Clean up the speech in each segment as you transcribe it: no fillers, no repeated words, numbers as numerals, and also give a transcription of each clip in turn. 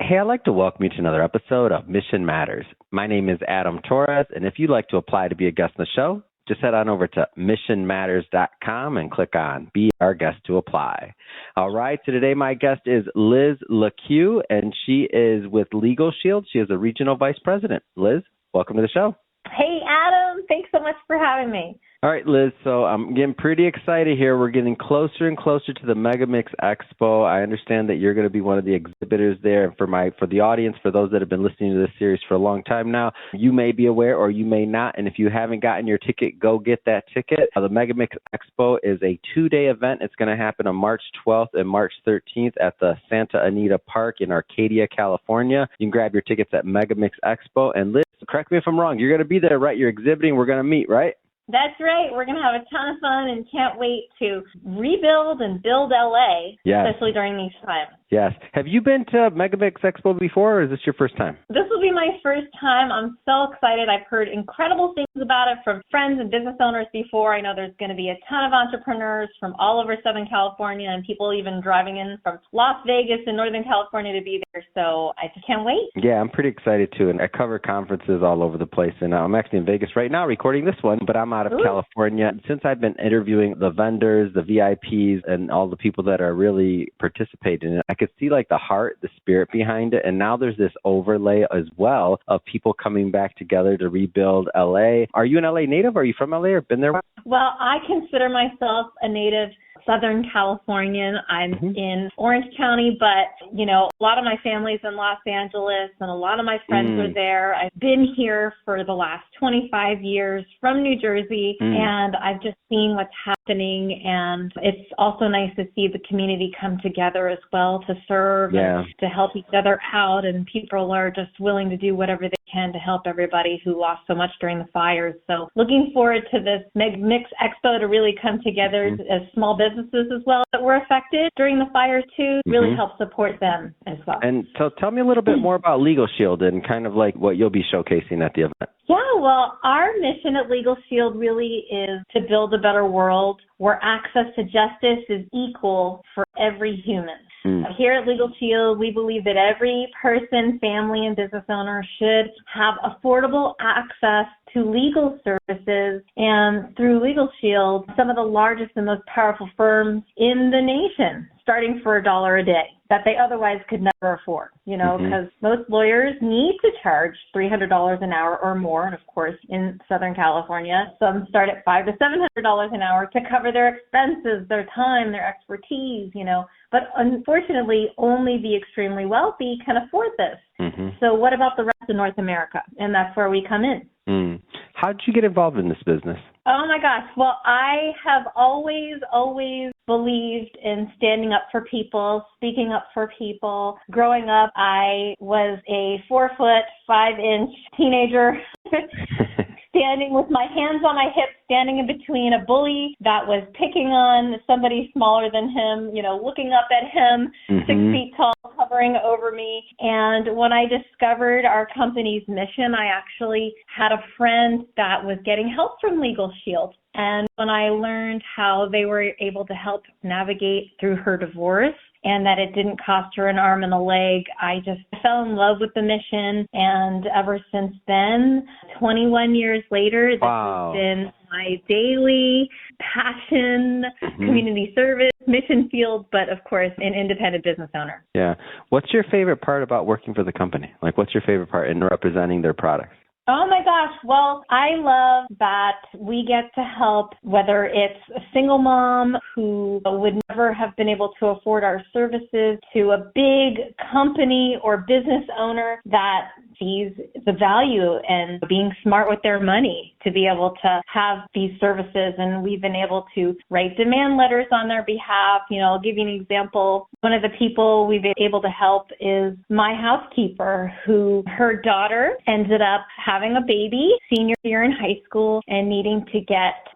Hey, I'd like to welcome you to another episode of Mission Matters. My name is Adam Torres, and if you'd like to apply to be a guest on the show, just head on over to missionmatters.com and click on Be Our Guest to apply. All right, so today my guest is Liz Lequeux, and she is with Legal Shield. She is a regional vice president. Liz, welcome to the show. Hey, Adam. Thanks so much for having me. All right, Liz, so I'm getting pretty excited here. We're getting closer and closer to the Megamix Expo. I understand that you're going to be one of the exhibitors there. For the audience, for those that have been listening to this series for a long time now, you may be aware or you may not. And if you haven't gotten your ticket, go get that ticket. The Megamix Expo is a 2-day event. It's going to happen on March 12th and March 13th at the Santa Anita Park in Arcadia, California. You can grab your tickets at Megamix Expo. And Liz, correct me if I'm wrong, you're going to be there, right? You're exhibiting. We're going to meet, right? That's right. We're going to have a ton of fun and can't wait to rebuild and build LA, yes, especially during these times. Yes. Have you been to Megamix Expo before, or is this your first time? This will be my first time. I'm so excited. I've heard incredible things about it from friends and business owners before. I know there's going to be a ton of entrepreneurs from all over Southern California and people even driving in from Las Vegas and Northern California to be there. So I just can't wait. Yeah, I'm pretty excited too. And I cover conferences all over the place. And I'm actually in Vegas right now recording this one, but I'm out of California. Since I've been interviewing the vendors, the VIPs, and all the people that are really participating in it, I could see like the heart, the spirit behind it. And now there's this overlay as well of people coming back together to rebuild LA. Are you an LA native? Are you from LA or been there? Well, I consider myself a native Southern Californian. I'm in Orange County, but, you know, a lot of my family's in Los Angeles and a lot of my friends are there. I've been here for the last 25 years from New Jersey, and I've just seen what's happening. And it's also nice to see the community come together as well to serve and to help each other out. And people are just willing to do whatever they can to help everybody who lost so much during the fires. So looking forward to this Megamix Expo to really come together as small businesses as well that were affected during the fires too, really help support them as well. And so tell me a little bit more about Legal Shield and kind of like what you'll be showcasing at the event. Yeah, well, our mission at Legal Shield really is to build a better world where access to justice is equal for every human. Here at Legal Shield, we believe that every person, family, and business owner should have affordable access to legal services. And through Legal Shield, some of the largest and most powerful firms in the nation, starting for $1 a day, that they otherwise could never afford, you know, because most lawyers need to charge $300 an hour or more. And of course, in Southern California, some start at $500 to $700 an hour to cover their expenses, their time, their expertise, you know. But unfortunately, only the extremely wealthy can afford this. So what about the rest of North America? And that's where we come in. How did you get involved in this business? Oh, my gosh. Well, I have always believed in standing up for people, speaking up for people. Growing up, I was a 4'5" teenager standing with my hands on my hips, standing in between a bully that was picking on somebody smaller than him, you know, looking up at him, 6 feet tall, hovering over me. And when I discovered our company's mission, I actually had a friend that was getting help from Legal Shield. And when I learned how they were able to help navigate through her divorce and that it didn't cost her an arm and a leg, I just fell in love with the mission. And ever since then, 21 years later, this has been my daily passion, community service, mission field, but of course, an independent business owner. Yeah. What's your favorite part about working for the company? Like, what's your favorite part in representing their products? Oh my gosh. Well, I love that we get to help, whether it's a single mom who would never have been able to afford our services, to a big company or business owner that sees the value in being smart with their money to be able to have these services. And we've been able to write demand letters on their behalf. You know, I'll give you an example. One of the people we've been able to help is my housekeeper, who her daughter ended up having a baby senior year in high school and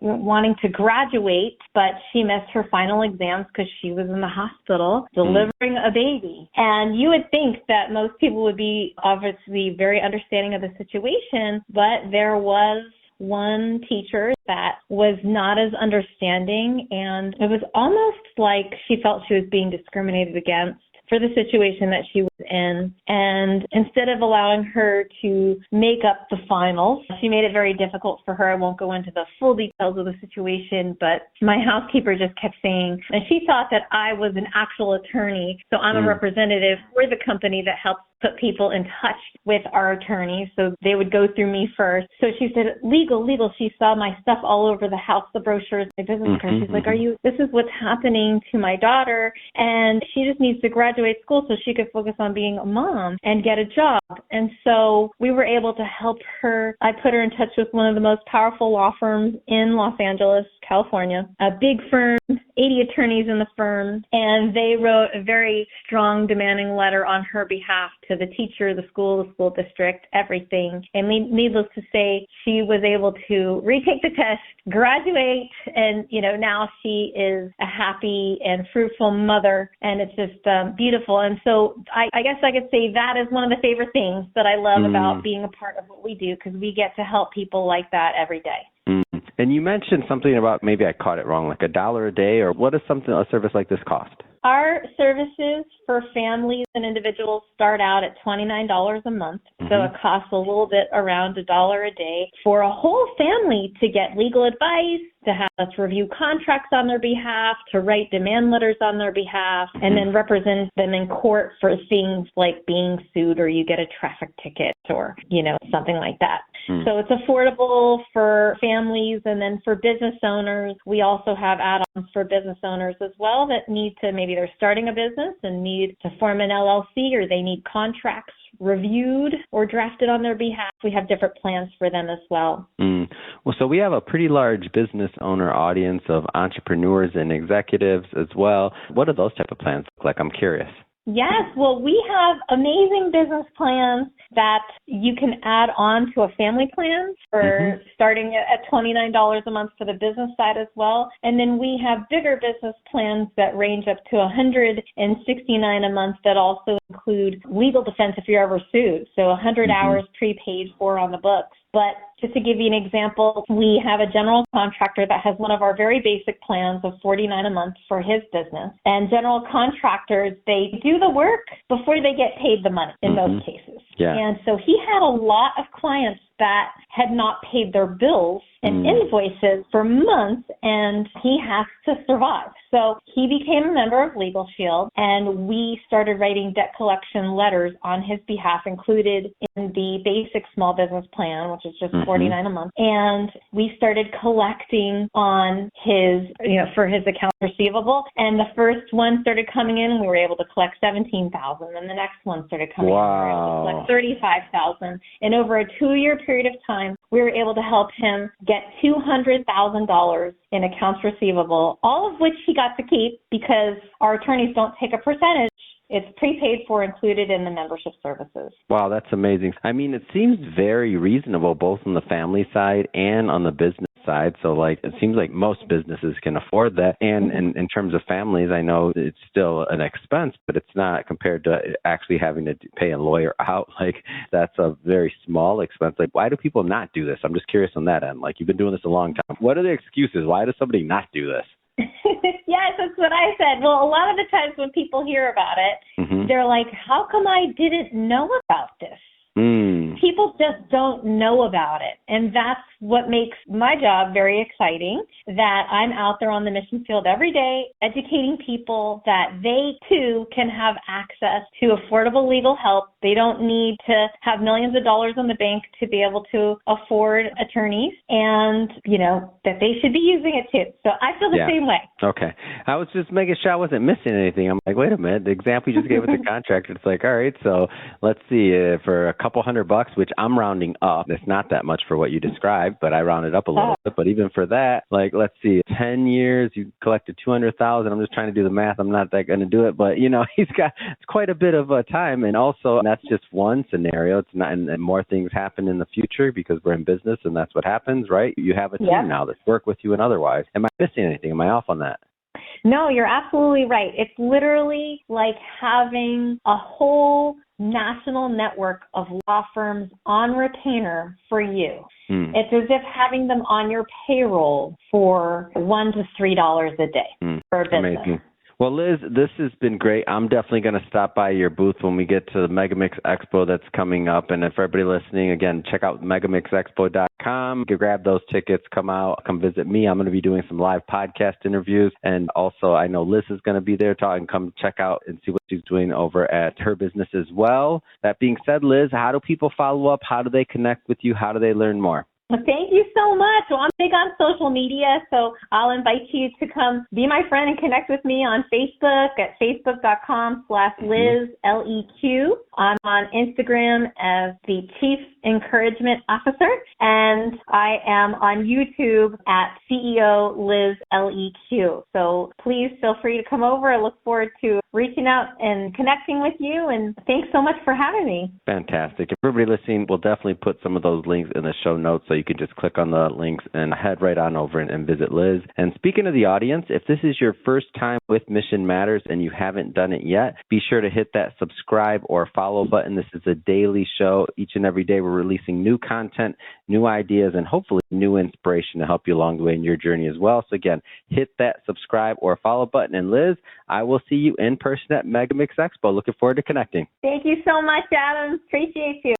wanting to graduate, but she missed her final exams because she was in the hospital delivering a baby. And you would think that most people would be obviously very understanding of the situation, but there was one teacher that was not as understanding, and it was almost like she felt she was being discriminated against. for the situation that she was in. And instead of allowing her to make up the finals, she made it very difficult for her. I won't go into the full details of the situation, but my housekeeper just kept saying, and she thought that I was an actual attorney, so I'm a representative for the company that helps put people in touch with our attorneys, so they would go through me first. So she said, legal. She saw my stuff all over the house, the brochures, my business card. She's like, this is what's happening to my daughter, and she just needs to graduate school so she could focus on being a mom and get a job. And so we were able to help her. I put her in touch with one of the most powerful law firms in Los Angeles, California, a big firm, 80 attorneys in the firm, and they wrote a very strong, demanding letter on her behalf to the teacher, the school district, everything. And needless to say, she was able to retake the test, graduate, and, now she is a happy and fruitful mother, and it's just beautiful. And so I guess I could say that is one of the favorite things that I love about being a part of what we do, because we get to help people like that every day. And you mentioned something about, maybe I caught it wrong, like $1 a day, or what does a service like this cost? Our services for families and individuals start out at $29 a month. So it costs a little bit around $1 a day for a whole family to get legal advice, to have us review contracts on their behalf, to write demand letters on their behalf, and then represent them in court for things like being sued, or you get a traffic ticket, or, something like that. So it's affordable for families. And then for business owners, we also have add-ons for business owners as well that need to, maybe they're starting a business and need to form an LLC, or they need contracts reviewed or drafted on their behalf. We have different plans for them as well. Well, so we have a pretty large business owner audience of entrepreneurs and executives as well. What do those type of plans look like? I'm curious. Yes, well, we have amazing business plans that you can add on to a family plan for starting at $29 a month for the business side as well. And then we have bigger business plans that range up to $169 a month that also include legal defense if you're ever sued. So 100 hours prepaid for on the books. But just to give you an example, we have a general contractor that has one of our very basic plans of $49 a month for his business. And general contractors, they do the work before they get paid the money in most cases. Yeah. And so he had a lot of clients that had not paid their bills and invoices for months, and he has to survive. So he became a member of Legal Shield, and we started writing debt collection letters on his behalf, included in the basic small business plan, which is just $49 a month. And we started collecting on his, for his accounts receivable. And the first one started coming in, we were able to collect $17,000. And the next one started coming in, we were able to collect $35,000. And over a 2-year period of time, we were able to help him get $200,000 in accounts receivable, all of which he got to keep because our attorneys don't take a percentage. It's prepaid for, included in the membership services. Wow, that's amazing. I mean, it seems very reasonable both on the family side and on the business side. So, it seems like most businesses can afford that. And in terms of families, I know it's still an expense, but it's not compared to actually having to pay a lawyer out. That's a very small expense. Why do people not do this? I'm just curious on that end. You've been doing this a long time. What are the excuses? Why does somebody not do this? Yes, that's what I said. Well, a lot of the times when people hear about it, they're like, how come I didn't know about this? People just don't know about it. And that's what makes my job very exciting, that I'm out there on the mission field every day educating people that they too can have access to affordable legal help. They don't need to have millions of dollars in the bank to be able to afford attorneys, and, that they should be using it too. So I feel the same way. Okay. I was just making sure I wasn't missing anything. I'm like, wait a minute, the example you just gave with the contractor, it's like, all right, so let's see, for a couple $100, which I'm rounding up, it's not that much for what you described, but I rounded up a little bit. But even for that, let's see, 10 years, you collected $200,000. I'm just trying to do the math. I'm not that going to do it, but he's got quite a bit of time. And also, that's just one scenario. It's not, and more things happen in the future because we're in business and that's what happens, right? You have a team now that work with you and otherwise. Am I missing anything? Am I off on that? No, you're absolutely right. It's literally like having a whole national network of law firms on retainer for you. It's as if having them on your payroll for $1 to $3 a day for a business. Amazing. Well, Liz, this has been great. I'm definitely going to stop by your booth when we get to the Megamix Expo that's coming up. And for everybody listening, again, check out megamixexpo.com. You can grab those tickets, come out, come visit me. I'm going to be doing some live podcast interviews. And also, I know Liz is going to be there talking. Come check out and see what she's doing over at her business as well. That being said, Liz, how do people follow up? How do they connect with you? How do they learn more? Well, thank you so much. Well, I'm big on social media, so I'll invite you to come be my friend and connect with me on Facebook at facebook.com/Liz, Leq. I'm on Instagram as the Chief Encouragement Officer, and I am on YouTube at CEO Liz LEQ. So please feel free to come over. I look forward to reaching out and connecting with you, and thanks so much for having me. Fantastic. If everybody listening, we'll definitely put some of those links in the show notes so you can just click on the links and head right on over and visit Liz. And speaking of the audience, if this is your first time with Mission Matters and you haven't done it yet, be sure to hit that subscribe or follow button. This is a daily show. Each and every day we're releasing new content, new ideas, and hopefully new inspiration to help you along the way in your journey as well. So again, hit that subscribe or follow button. And Liz, I will see you in person at Megamix Expo. Looking forward to connecting. Thank you so much, Adam. Appreciate you.